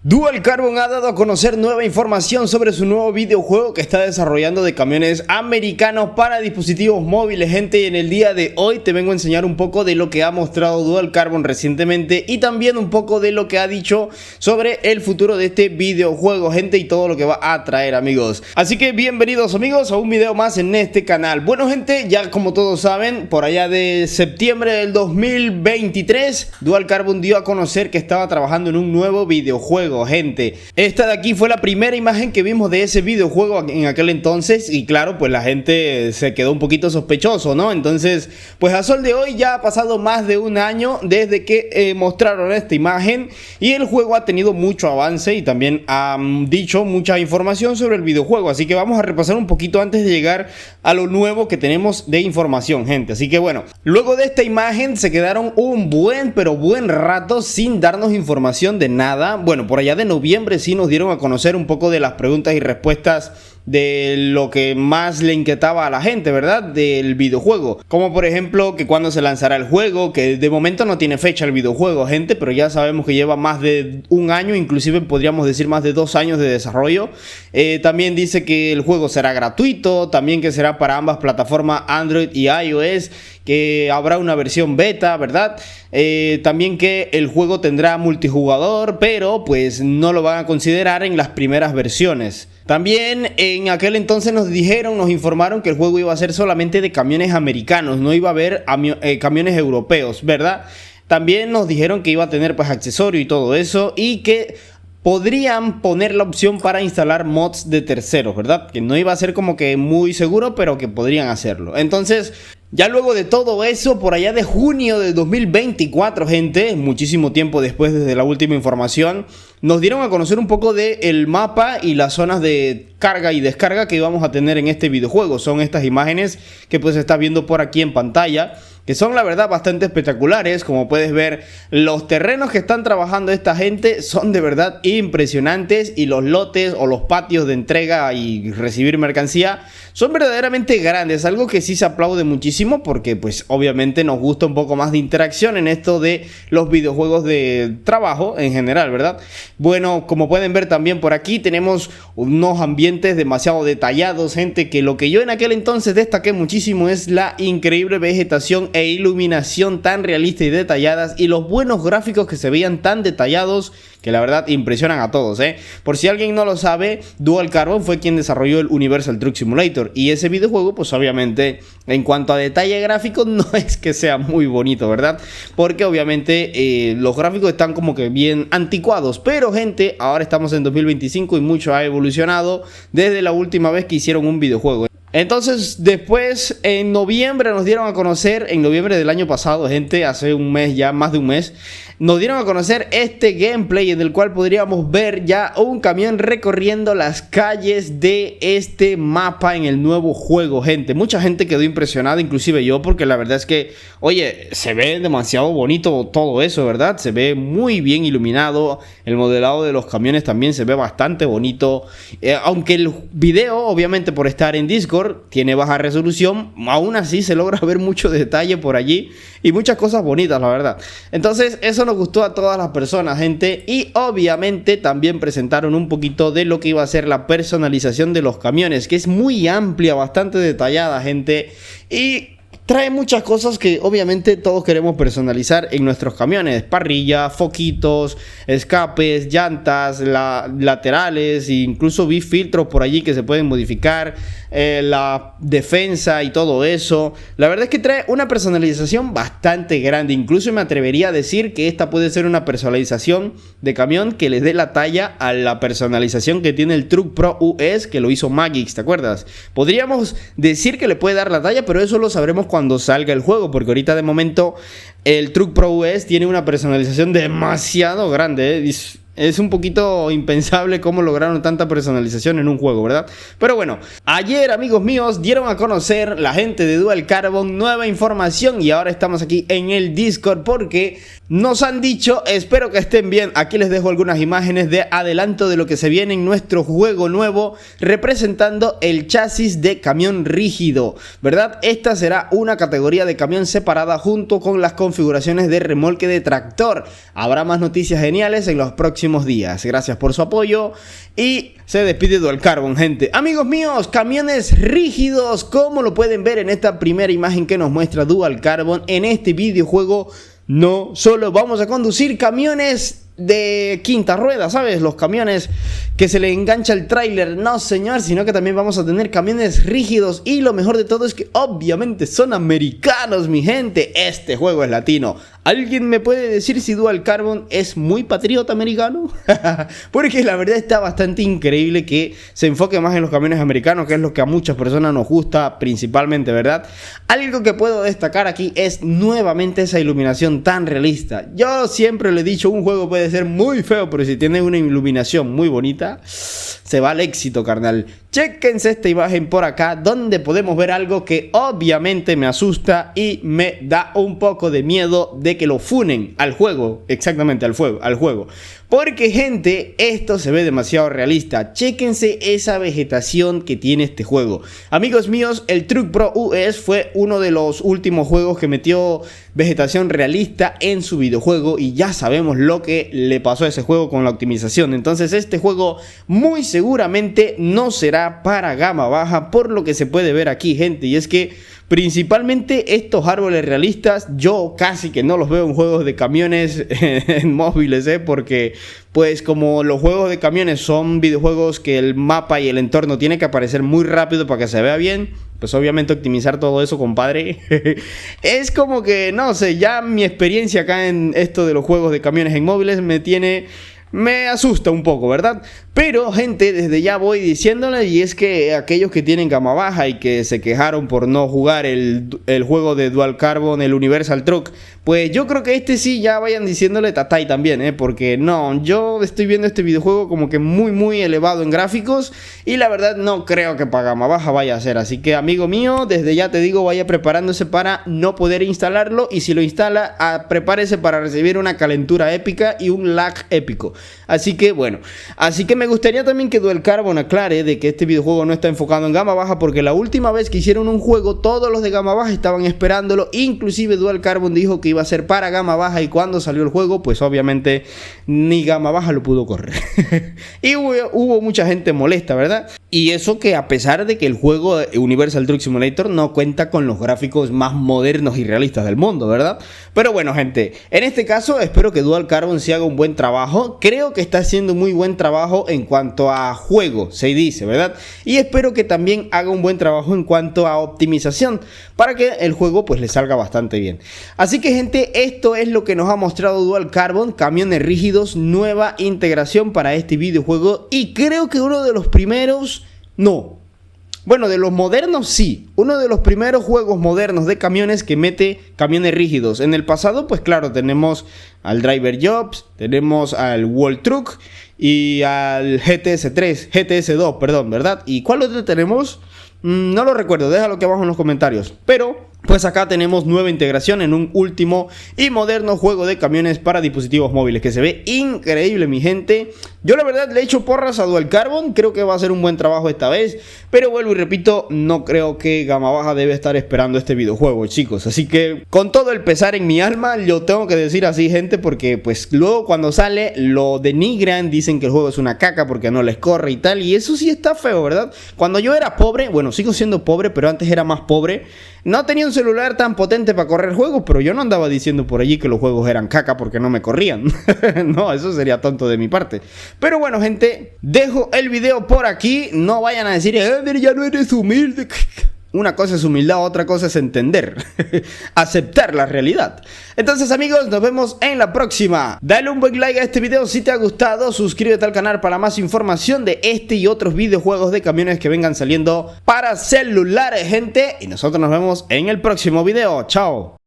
Dual Carbon ha dado a conocer nueva información sobre su nuevo videojuego que está desarrollando de camiones americanos para dispositivos móviles, gente, y en el día de hoy te vengo a enseñar un poco de lo que ha mostrado Dual Carbon recientemente y también un poco de lo que ha dicho sobre el futuro de este videojuego, gente, y todo lo que va a traer, amigos. Así que bienvenidos, amigos, a un video más en este canal. Bueno, gente, ya como todos saben, por allá de septiembre del 2023, Dual Carbon dio a conocer que estaba trabajando en un nuevo videojuego, gente. Esta de aquí fue la primera imagen que vimos de ese videojuego en aquel entonces y claro, pues la gente se quedó un poquito sospechoso, ¿no? Entonces, pues a sol de hoy ya ha pasado más de un año desde que mostraron esta imagen y el juego ha tenido mucho avance y también han dicho mucha información sobre el videojuego, así que vamos a repasar un poquito antes de llegar a lo nuevo que tenemos de información, gente. Así que bueno, luego de esta imagen se quedaron un buen rato sin darnos información de nada. Bueno, por allá de noviembre sí nos dieron a conocer un poco de las preguntas y respuestas de lo que más le inquietaba a la gente, ¿verdad? Del videojuego, como por ejemplo que cuándo se lanzará el juego, que de momento no tiene fecha el videojuego, gente, pero ya sabemos que lleva más de un año, inclusive podríamos decir más de 2 años de desarrollo. También dice que el juego será gratuito, también que será para ambas plataformas Android y iOS, que habrá una versión beta, ¿verdad? También que el juego tendrá multijugador, pero pues no lo van a considerar en las primeras versiones. También en aquel entonces nos informaron que el juego iba a ser solamente de camiones americanos, no iba a haber camiones europeos, ¿verdad? También nos dijeron que iba a tener pues accesorio y todo eso y que podrían poner la opción para instalar mods de terceros, ¿verdad? Que no iba a ser como que muy seguro, pero que podrían hacerlo. Entonces, ya luego de todo eso, por allá de junio de 2024, gente, muchísimo tiempo después desde la última información, nos dieron a conocer un poco del mapa y las zonas de carga y descarga que íbamos a tener en este videojuego. Son estas imágenes que pues estás viendo por aquí en pantalla, que son la verdad bastante espectaculares. Como puedes ver, los terrenos que están trabajando esta gente son de verdad impresionantes y los lotes o los patios de entrega y recibir mercancía son verdaderamente grandes, algo que sí se aplaude muchísimo porque pues obviamente nos gusta un poco más de interacción en esto de los videojuegos de trabajo en general, ¿verdad? Bueno, como pueden ver también por aquí tenemos unos ambientes demasiado detallados, gente, que lo que yo en aquel entonces destaqué muchísimo es la increíble vegetación e iluminación tan realista y detalladas y los buenos gráficos que se veían tan detallados que la verdad impresionan a todos, ¿eh? Por si alguien no lo sabe, Dual Carbon fue quien desarrolló el Universal Truck Simulator y ese videojuego pues obviamente en cuanto a detalle gráfico no es que sea muy bonito, ¿verdad? Porque obviamente los gráficos están como que bien anticuados, pero gente, ahora estamos en 2025 y mucho ha evolucionado desde la última vez que hicieron un videojuego. Entonces después en noviembre nos dieron a conocer, en noviembre del año pasado, gente, hace un mes ya, más de un mes, nos dieron a conocer este gameplay en el cual podríamos ver ya un camión recorriendo las calles de este mapa en el nuevo juego, gente. Mucha gente quedó impresionada, inclusive yo, porque la verdad es que, oye, se ve demasiado bonito todo eso, ¿verdad? Se ve muy bien iluminado, el modelado de los camiones también se ve bastante bonito, aunque el video, obviamente por estar en Discord, tiene baja resolución, aún así se logra ver mucho detalle por allí y muchas cosas bonitas, la verdad. Entonces eso nos gustó a todas las personas, gente, y obviamente también presentaron un poquito de lo que iba a ser la personalización de los camiones, que es muy amplia, bastante detallada, gente, y trae muchas cosas que obviamente todos queremos personalizar en nuestros camiones: parrilla, foquitos, escapes, llantas, laterales, e incluso vi filtros por allí que se pueden modificar, la defensa y todo eso. La verdad es que trae una personalización bastante grande, incluso me atrevería a decir que esta puede ser una personalización de camión que le dé la talla a la personalización que tiene el Truck Pro US, que lo hizo Magix, ¿te acuerdas? Podríamos decir que le puede dar la talla, pero eso lo sabremos cuando salga el juego, porque ahorita de momento el Truck Pro US tiene una personalización demasiado grande, ¿eh? Es un poquito impensable cómo lograron tanta personalización en un juego, ¿verdad? Pero bueno, ayer, amigos míos, dieron a conocer la gente de Dual Carbon nueva información y ahora estamos aquí en el Discord porque nos han dicho, espero que estén bien, aquí les dejo algunas imágenes de adelanto de lo que se viene en nuestro juego nuevo representando el chasis de camión rígido, ¿verdad? Esta será una categoría de camión separada junto con las configuraciones de remolque de tractor. Habrá más noticias geniales en los próximos próximos días. Gracias por su apoyo y se despide Dual Carbon, gente. Amigos míos, camiones rígidos, como lo pueden ver en esta primera imagen que nos muestra Dual Carbon. En este videojuego no solo vamos a conducir camiones de quinta rueda, ¿sabes? Los camiones que se le engancha el tráiler, no señor, sino que también vamos a tener camiones rígidos y lo mejor de todo es que obviamente son americanos, mi gente. Este juego es latino. ¿Alguien me puede decir si Dual Carbon es muy patriota americano? Porque la verdad está bastante increíble que se enfoque más en los camiones americanos, que es lo que a muchas personas nos gusta principalmente, ¿verdad? Algo que puedo destacar aquí es nuevamente esa iluminación tan realista. Yo siempre le he dicho, un juego puede ser muy feo, pero si tiene una iluminación muy bonita, se va al éxito, carnal. Chéquense esta imagen por acá, donde podemos ver algo que obviamente me asusta y me da un poco de miedo de que lo funen al juego, exactamente al juego. Porque, gente, esto se ve demasiado realista. Chéquense esa vegetación que tiene este juego. Amigos míos, el Truck Pro US fue uno de los últimos juegos que metió vegetación realista en su videojuego y ya sabemos lo que le pasó a ese juego con la optimización. Entonces este juego muy seguramente no será para gama baja, por lo que se puede ver aquí, gente, y es que principalmente estos árboles realistas yo casi que no los veo en juegos de camiones en móviles, porque pues como los juegos de camiones son videojuegos que el mapa y el entorno tiene que aparecer muy rápido para que se vea bien, pues obviamente optimizar todo eso, compadre, es como que, no sé, ya mi experiencia acá en esto de los juegos de camiones en móviles me asusta un poco, ¿verdad? Pero, gente, desde ya voy diciéndole, y es que aquellos que tienen gama baja y que se quejaron por no jugar el juego de Dual Carbon, el Universal Truck, pues yo creo que este sí ya vayan diciéndole tatay también, porque no, yo estoy viendo este videojuego como que muy elevado en gráficos y la verdad no creo que para gama baja vaya a ser. Así que, amigo mío, desde ya te digo, vaya preparándose para no poder instalarlo, y si lo instala, prepárese para recibir una calentura épica y un lag épico. Así que bueno, me gustaría también que Dual Carbon aclare de que este videojuego no está enfocado en gama baja, porque la última vez que hicieron un juego todos los de gama baja estaban esperándolo, inclusive Dual Carbon dijo que iba a ser para gama baja y cuando salió el juego pues obviamente ni gama baja lo pudo correr. Y hubo mucha gente molesta, ¿verdad? Y eso que a pesar de que el juego Universal Truck Simulator no cuenta con los gráficos más modernos y realistas del mundo, ¿verdad? Pero bueno, gente, en este caso espero que Dual Carbon se haga un buen trabajo. Creo que está haciendo muy buen trabajo en cuanto a juego, se dice, ¿verdad? Y espero que también haga un buen trabajo en cuanto a optimización, para que el juego pues le salga bastante bien. Así que, gente, esto es lo que nos ha mostrado Dual Carbon, camiones rígidos, nueva integración para este videojuego, y creo que uno de los primeros, no, bueno, de los modernos sí, uno de los primeros juegos modernos de camiones que mete camiones rígidos. En el pasado, pues claro, tenemos al Driver Jobs, tenemos al World Truck y al GTS2, perdón, ¿verdad? ¿Y cuál otro tenemos? No lo recuerdo, déjalo aquí abajo en los comentarios. Pero pues acá tenemos nueva integración en un último y moderno juego de camiones para dispositivos móviles que se ve increíble, mi gente. Yo la verdad le echo porras a Dual Carbon, creo que va a hacer un buen trabajo esta vez, pero vuelvo y repito, no creo que gama baja debe estar esperando este videojuego, chicos. Así que con todo el pesar en mi alma, lo tengo que decir así, gente, porque pues luego cuando sale lo denigran, dicen que el juego es una caca porque no les corre y tal, y eso sí está feo, ¿verdad? Cuando yo era pobre, bueno, sigo siendo pobre, pero antes era más pobre, no tenía un celular tan potente para correr juegos, pero yo no andaba diciendo por allí que los juegos eran caca porque no me corrían. No, eso sería tonto de mi parte. Pero bueno, gente, dejo el video por aquí. No vayan a decir, ya no eres humilde. Una cosa es humildad, otra cosa es entender, aceptar la realidad. Entonces, amigos, nos vemos en la próxima. Dale un buen like a este video si te ha gustado, suscríbete al canal para más información de este y otros videojuegos de camiones que vengan saliendo para celulares, gente. Y nosotros nos vemos en el próximo video. Chao.